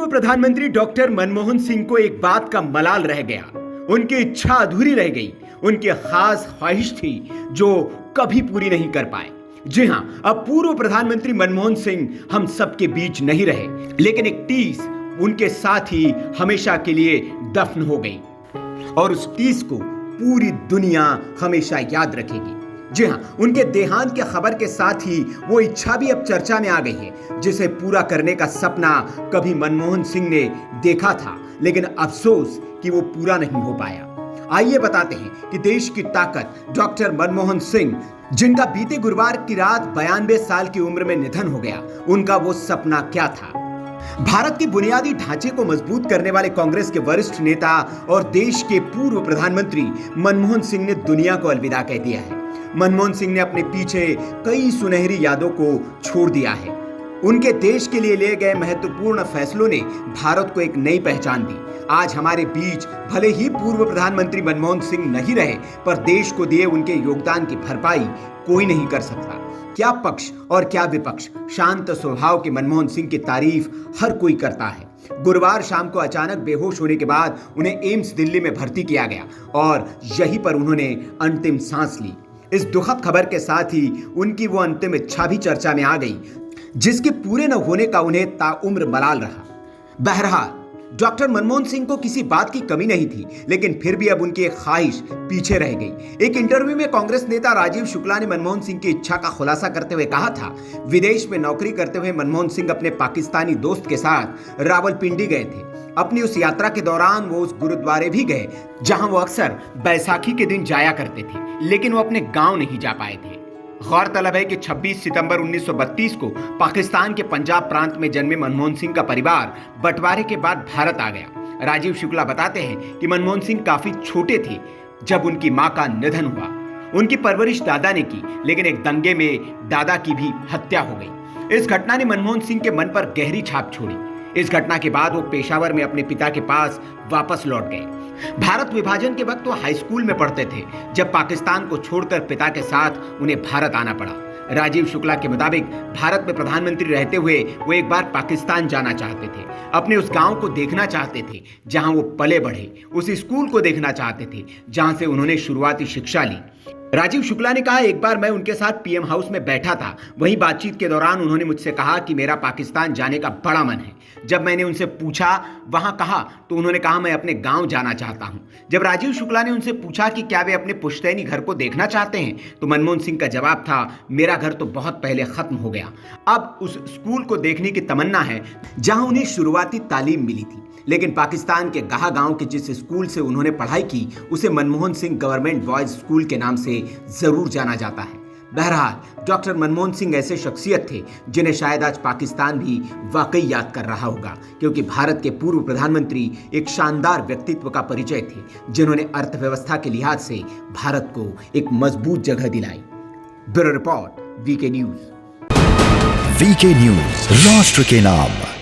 प्रधानमंत्री डॉक्टर मनमोहन सिंह को एक बात का मलाल रह गया। उनकी इच्छा अधूरी रह गई। उनकी खास ख्वाहिश थी जो कभी पूरी नहीं कर पाए। जी हां, अब पूर्व प्रधानमंत्री मनमोहन सिंह हम सबके बीच नहीं रहे, लेकिन एक टीस उनके साथ ही हमेशा के लिए दफन हो गई और उस टीस को पूरी दुनिया हमेशा याद रखेगी। जी हां, उनके देहांत की खबर के साथ ही वो इच्छा भी अब चर्चा में आ गई है जिसे पूरा करने का सपना कभी मनमोहन सिंह ने देखा था, लेकिन अफसोस कि वो पूरा नहीं हो पाया। आइए बताते हैं कि देश की ताकत डॉक्टर मनमोहन सिंह, जिनका बीते गुरुवार की रात 92 साल की उम्र में निधन हो गया, उनका वो सपना क्या था। भारत के बुनियादी ढांचे को मजबूत करने वाले कांग्रेस के वरिष्ठ नेता और देश के पूर्व प्रधानमंत्री मनमोहन सिंह ने दुनिया को अलविदा कह दिया है। मनमोहन सिंह ने अपने पीछे कई सुनहरी यादों को छोड़ दिया है। उनके देश के लिए लिए गए महत्वपूर्ण फैसलों ने भारत को एक नई पहचान दी। आज हमारे बीच भले ही पूर्व प्रधानमंत्री मनमोहन सिंह नहीं रहे, पर देश को दिए उनके योगदान की भरपाई कोई नहीं कर सकता। क्या पक्ष और क्या विपक्ष, शांत स्वभाव के मनमोहन सिंह की तारीफ हर कोई करता है। गुरुवार शाम को अचानक बेहोश होने के बाद उन्हें एम्स दिल्ली में भर्ती किया गया और यहीं पर उन्होंने अंतिम सांस ली। इस दुखद खबर के साथ ही उनकी वो अंतिम इच्छा भी चर्चा में आ गई, जिसके पूरे न होने का उन्हें ताउम्र मलाल रहा। बहरहाल डॉक्टर मनमोहन सिंह को किसी बात की कमी नहीं थी, लेकिन फिर भी अब उनकी एक ख्वाहिश पीछे रह गई। एक इंटरव्यू में कांग्रेस नेता राजीव शुक्ला ने मनमोहन सिंह की इच्छा का खुलासा करते हुए कहा था, विदेश में नौकरी करते हुए मनमोहन सिंह अपने पाकिस्तानी दोस्त के साथ रावलपिंडी गए थे। अपनी उस यात्रा के दौरान वो उस गुरुद्वारे भी गए जहां वो अक्सर बैसाखी के दिन जाया करते थे, लेकिन वो अपने गांव नहीं जा पाए थे। गौरतलब है कि 26 सितंबर 1932 को पाकिस्तान के पंजाब प्रांत में जन्मे मनमोहन सिंह का परिवार बंटवारे के बाद भारत आ गया। राजीव शुक्ला बताते हैं कि मनमोहन सिंह काफी छोटे थे जब उनकी मां का निधन हुआ। उनकी परवरिश दादा ने की, लेकिन एक दंगे में दादा की भी हत्या हो गई। इस घटना ने मनमोहन सिंह के मन पर गहरी छाप छोड़ी। इस घटना के बाद वो पेशावर में अपने पिता के पास वापस लौट गए। भारत विभाजन के वक्त वो हाई स्कूल में पढ़ते थे जब पाकिस्तान को छोड़कर पिता के साथ उन्हें भारत आना पड़ा। राजीव शुक्ला के मुताबिक भारत में प्रधानमंत्री रहते हुए वो एक बार पाकिस्तान जाना चाहते थे, अपने उस गांव को देखना चाहते थे जहां वो पले बढ़े, उस स्कूल को देखना चाहते थे जहां से उन्होंने शुरुआती शिक्षा ली। राजीव शुक्ला ने कहा, एक बार मैं उनके साथ पीएम हाउस में बैठा था। वहीं बातचीत के दौरान उन्होंने मुझसे कहा कि मेरा पाकिस्तान जाने का बड़ा मन है। जब मैंने उनसे पूछा वहां कहा तो उन्होंने कहा मैं अपने गांव जाना चाहता हूं। जब राजीव शुक्ला ने उनसे पूछा कि क्या वे अपने पुश्तैनी घर को देखना चाहते हैं, तो मनमोहन सिंह का जवाब था, मेरा घर तो बहुत पहले खत्म हो गया। अब उस स्कूल को देखने की तमन्ना है जहां उन्हें शुरुआती तालीम मिली थी। लेकिन पाकिस्तान के गाह गांव के जिस स्कूल से उन्होंने पढ़ाई की, उसे Manmohan Singh government boys school के नाम से जरूर जाना जाता है। बहरहाल डॉक्टर मनमोहन सिंह ऐसे शख्सियत थे जिन्हें शायद आज पाकिस्तान भी वाकई याद कर रहा होगा, क्योंकि भारत के पूर्व प्रधानमंत्री एक शानदार व्यक्तित्व का परिचय थे, जिन्होंने अर्थव्यवस्था के लिहाज से भारत को एक मजबूत जगह दिलाई। Bureau report, VK news. VK news, राष्ट्र के नाम।